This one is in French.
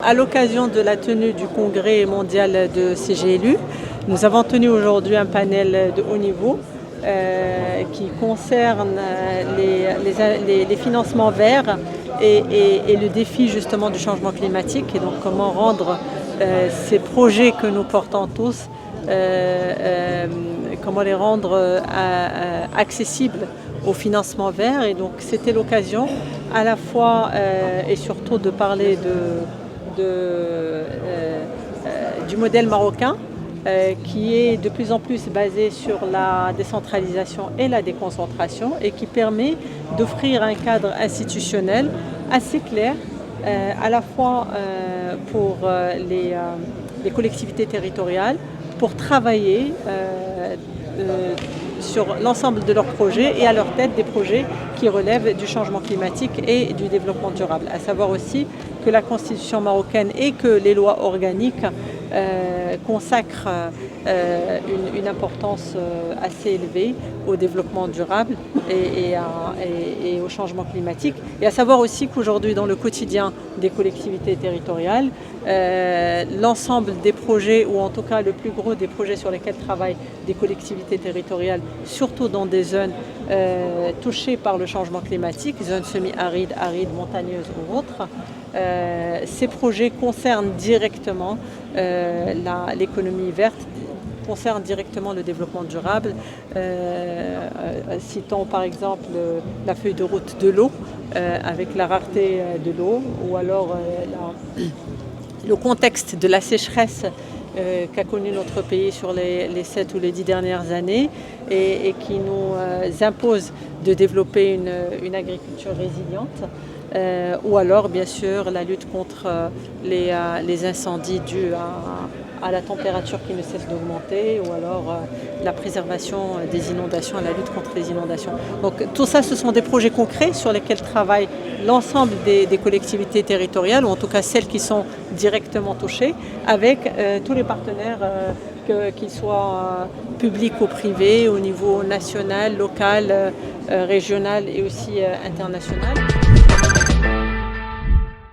À l'occasion de la tenue du congrès mondial de CGLU, nous avons tenu aujourd'hui un panel de haut niveau qui concerne les financements verts et le défi justement du changement climatique et donc comment rendre ces projets que nous portons tous, comment les rendre accessibles au financement vert. Et donc c'était l'occasion à la fois et surtout de parler du modèle marocain qui est de plus en plus basé sur la décentralisation et la déconcentration et qui permet d'offrir un cadre institutionnel assez clair à la fois pour les collectivités territoriales pour travailler sur l'ensemble de leurs projets et à leur tête des projets qui relèvent du changement climatique et du développement durable. À savoir aussi que la Constitution marocaine et que les lois organiques consacrent une importance assez élevée au développement durable et au changement climatique. Et à savoir aussi qu'aujourd'hui, dans le quotidien des collectivités territoriales, l'ensemble des projets, ou en tout cas le plus gros des projets sur lesquels travaillent des collectivités territoriales, surtout dans des zones touchées par le changement climatique, zones semi-arides, arides, montagneuses ou autres, ces projets concernent directement l'économie verte, concernent directement le développement durable. Citons par exemple la feuille de route de l'eau, avec la rareté de l'eau, ou alors le contexte de la sécheresse qu'a connu notre pays sur les 7 ou les 10 dernières années et qui nous impose de développer une agriculture résiliente. Ou alors bien sûr la lutte contre les incendies dus à la température qui ne cesse d'augmenter, ou alors la préservation des inondations, la lutte contre les inondations. Donc tout ça, ce sont des projets concrets sur lesquels travaillent l'ensemble des collectivités territoriales, ou en tout cas celles qui sont directement touchées, avec tous les partenaires, qu'ils soient publics ou privés, au niveau national, local, régional et aussi international.